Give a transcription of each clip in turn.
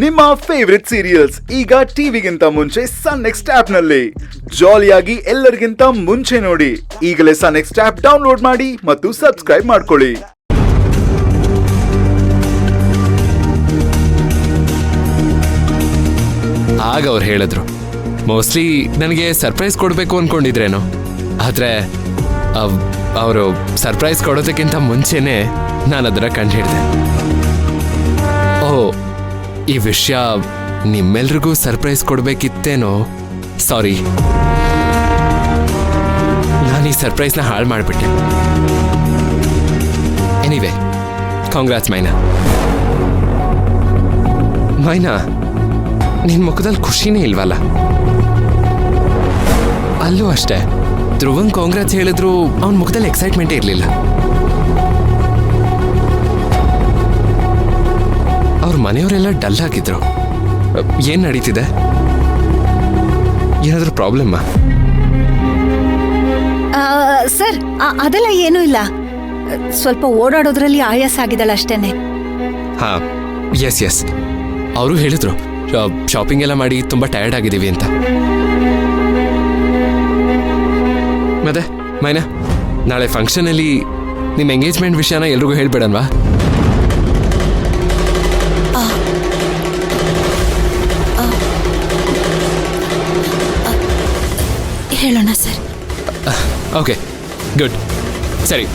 ನಿಮ್ಮ favourite serials ಈಗ ಟಿವಿಗಿಂತ ಮುಂಚೆ ಸನ್ ನೆಕ್ಸ್ಟ್ ಆಪ್ ನಲ್ಲಿ ಜಾಲಿಯಾಗಿ ಎಲ್ಲರಿಗಿಂತ ಮುಂಚೆ ನೋಡಿ. ಈಗಲೇ ಸನ್ ನೆಕ್ಸ್ಟ್ ಆಪ್ ಡೌನ್ಲೋಡ್ ಮಾಡಿ ಮತ್ತು ಸಬ್ಸ್ಕ್ರೈಬ್ ಮಾಡ್ಕೊಳ್ಳಿ. ಆಗ ಅವ್ರು ಹೇಳಿದ್ರು, ಮೋಸ್ಟ್ಲಿ ನನಗೆ ಸರ್ಪ್ರೈಸ್ ಕೊಡಬೇಕು ಅಂದ್ಕೊಂಡಿದ್ರೇನೋ, ಆದರೆ ಅವರು ಸರ್ಪ್ರೈಸ್ ಕೊಡೋದಕ್ಕಿಂತ ಮುಂಚೆನೇ ನಾನು ಅದನ್ನು ಕಂಡು ಹಿಡಿದೆ. ಓಹ್, ಈ ವಿಷಯ ನಿಮ್ಮೆಲ್ರಿಗೂ ಸರ್ಪ್ರೈಸ್ ಕೊಡಬೇಕಿತ್ತೇನೋ. ಸಾರಿ, ನಾನು ಈ ಸರ್ಪ್ರೈಸ್ನ ಹಾಳು ಮಾಡಿಬಿಟ್ಟೆ. ಎನಿವೆ, ಕಾಂಗ್ರಾಟ್ಸ್ ಮೈನಾ. ಮೈನಾ, ನಿನ್ನ ಮುಖದಲ್ಲಿ ಖುಷಿನೇ ಇಲ್ವಲ್ಲ? ಅಲ್ಲೂ ಅಷ್ಟೇ, ಧ್ರುವಂಗ್ ಕಾಂಗ್ರಾಟ್ಸ್ ಹೇಳಿದ್ರು ಅವನ ಮುಖದಲ್ಲಿ ಎಕ್ಸೈಟ್ಮೆಂಟೇ ಇರಲಿಲ್ಲ. ಅವ್ರ ಮನೆಯವರೆಲ್ಲ ಡಲ್ ಆಗಿದ್ರು. ಏನ್ ನಡೀತಿದೆ? ಏನಾದರೂ ಪ್ರಾಬ್ಲಮ್ಮಾ? ಸರ್, ಅದೆಲ್ಲ ಏನೂ ಇಲ್ಲ. ಸ್ವಲ್ಪ ಓಡಾಡೋದ್ರಲ್ಲಿ ಆಯಾಸ ಆಗಿದಲ್ಲ ಅಷ್ಟೇನೆ. ಹಾ, ಎಸ್ ಅವರು ಹೇಳಿದ್ರು ಶಾಪಿಂಗ್ ಎಲ್ಲ ಮಾಡಿ ತುಂಬಾ ಟಯರ್ಡ್ ಆಗಿದ್ದೀವಿ ಅಂತ. ಮತ್ತೆ ಮೈನಾ, ನಾಳೆ ಫಂಕ್ಷನಲ್ಲಿ ನಿಮ್ಮ ಎಂಗೇಜ್ಮೆಂಟ್ ವಿಷಯನ ಎಲ್ರಿಗೂ ಹೇಳ್ಬೇಡನ್ವಾ? ಹೇಳೋಣ ಸರ್. Okay, good. ಸರಿ,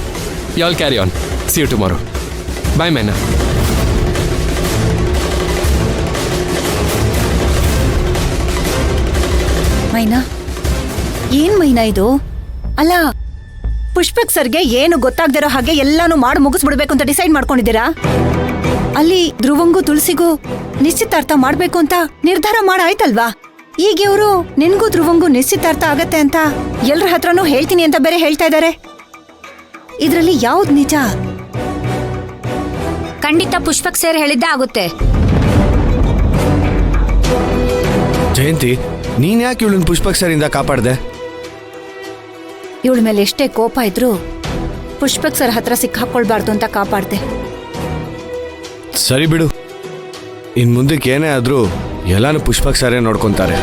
y'all carry on. See you tomorrow. Bye Maina. Maina, ಏನ್ ಮೈನಾ ಇದು? ಅಲ್ಲ, ಪುಷ್ಪಕ್ ಸರ್ಗೆ ಏನು ಗೊತ್ತಾಗ್ದಿರೋ ಹಾಗೆ ಎಲ್ಲಾನು ಮಾಡಿ ಮುಗಿಸ್ಬಿಡ್ಬೇಕು ಅಂತ ಡಿಸೈಡ್ ಮಾಡ್ಕೊಂಡಿದ್ದೀರಾ? ಅಲ್ಲಿ ಧ್ರುವಂಗೂ ತುಳಸಿಗೂ ನಿಶ್ಚಿತಾರ್ಥ ಮಾಡ್ಬೇಕು ಅಂತ ನಿರ್ಧಾರ ಮಾಡಾಯ್ತಲ್ವಾ? ಈಗ ಇವರು ನಿನ್ಗೂ ಧ್ರುವಂಗೂ ನಿಶ್ಚಿತಾರ್ಥ ಆಗತ್ತೆ ಅಂತ ಎಲ್ರ ಹತ್ರನೂ ಹೇಳ್ತೀನಿ ಅಂತ ಬೇರೆ ಹೇಳ್ತಾ ಇದ್ದಾರೆ. ಇದ್ರಲ್ಲಿ ಯಾವ್ದು ನಿಜ? ಖಂಡಿತ ಪುಷ್ಪಕ್ ಸೇರ್ ಹೇಳಿದ್ದೆ ಆಗುತ್ತೆ. ಜಯಂತಿ, ನೀನ್ ಯಾಕೆ ಇವಳನ್ನ ಪುಷ್ಪಕ್ ಸರಿಂದ ಕಾಪಾಡ್ದೆ? ಇವಳ ಮೇಲೆ ಎಷ್ಟೇ ಕೋಪ ಇದ್ರು ಪುಷ್ಪಕ್ ಸರ್ ಹತ್ರ ಸಿಕ್ಕಾಕೊಳ್ಬಾರ್ದು ಅಂತ ಕಾಪಾಡ್ದೆ. ಸರಿ ಬಿಡು, ಇನ್ ಮುಂದಕ್ಕೆ ಏನೇ ಆದ್ರೂ ಎಲ್ಲಾನು ಪುಷ್ಪಕ್ ಸರೇ ನೋಡ್ಕೊಂತಾರೆ.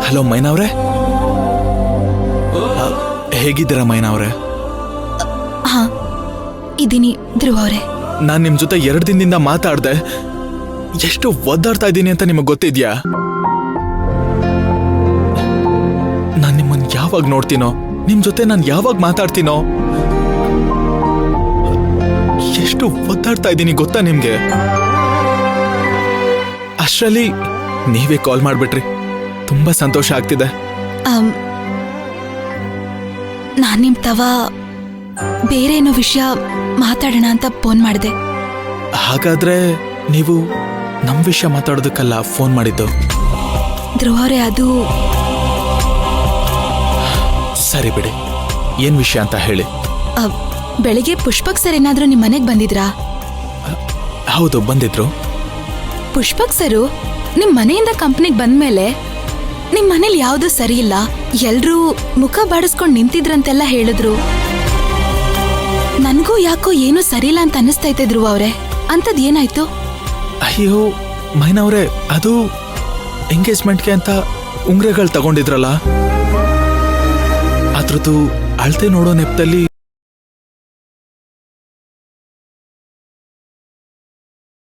ಹಲೋ ಮೈನಾ ಅವ್ರೆ, ಹೇಗಿದ್ದೀರಾ ಮೈನಾ ಅವ್ರೆ? ಹಾ, ಇದ್ದೀನಿ ಧ್ರುವ ಅವರೇ. ನಾನ್ ನಿಮ್ ಜೊತೆ 2 ದಿನದಿಂದ ಮಾತಾಡ್ದೆ. ಎಷ್ಟು ಒದ್ದಾಡ್ತಾ ಇದ್ದೀನಿ ಅಂತ ನಿಮಗ್ ಗೊತ್ತಿದ್ಯಾ? ನಾನ್ ನಿಮ್ಮನ್ ಯಾವಾಗ ನೋಡ್ತೀನೋ, ನಿಮ್ ಜೊತೆ ನಾನ್ ಯಾವಾಗ ಮಾತಾಡ್ತೀನೋ, ಎಷ್ಟು ಒದ್ದಾಡ್ತಾ ಇದ್ದೀನಿ ಗೊತ್ತಾ ನಿಮ್ಗೆ? ಅಷ್ಟ್ರಲ್ಲಿ ನೀವೇ ಕಾಲ್ ಮಾಡ್ಬಿಟ್ರಿ. ತುಂಬಾ ಸಂತೋಷ ಆಗ್ತಿದೆ. ನಾನ್ ನಿಮ್ ತವ ಬೇರೆ ಏನೋ ವಿಷಯ ಮಾತಾಡೋಣ ಅಂತ ಫೋನ್ ಮಾಡಿದೆ. ಹಾಗಾದ್ರೆ ನೀವು ನಮ್ ವಿಷಯ ಮಾತಾಡೋದಕ್ಕಲ್ಲ ಫೋನ್ ಮಾಡಿದ್ದು? ಧ್ರುವ ಅವರೇ, ಅದು ಸರಿ ಬಿಡಿ, ಏನ್ ವಿಷಯ ಅಂತ ಹೇಳಿ. ಬೆಳಿಗ್ಗೆ ಪುಷ್ಪಕ್ ಸರ್ ಏನಾದ್ರೂ ನಿಮ್ ಮನೆಗ್ ಬಂದಿದ್ರಾ? ಹೌದು, ಬಂದಿದ್ರು. ಪುಷ್ಪಕ್ ಸರು ನಿಮ್ ಮನೆಯಿಂದ ಕಂಪ್ನಿಗ್ ಬಂದ್ಮೇಲೆ ನಿಮ್ ಮನೇಲಿ ಯಾವ್ದು ಸರಿ ಇಲ್ಲ, ಎಲ್ರೂ ಮುಖ ಬಾಡಿಸ್ಕೊಂಡ್ ನಿಂತಿದ್ರಂತೆಲ್ಲ ಹೇಳಿದ್ರು. ನನ್ಗೂ ಯಾಕೋ ಏನೂ ಸರಿಯಿಲ್ಲ ಅಂತ ಅನ್ನಿಸ್ತೈತೆ ಧ್ರುವ ಅವ್ರೆ. ಅಂತದ್ ಏನಾಯ್ತು? ಅಯ್ಯೋ ಮೈನಾ ಅವ್ರೆ, ಅದು ಎಂಗೇಜ್ಮೆಂಟ್ಗೆ ಅಂತ ಉಂಗ್ರೆಗಳು ತಗೊಂಡಿದ್ರಲ್ಲ, ಅದ್ರದ್ದು ಅಳತೆ ನೋಡೋ ನೆಪದಲ್ಲಿ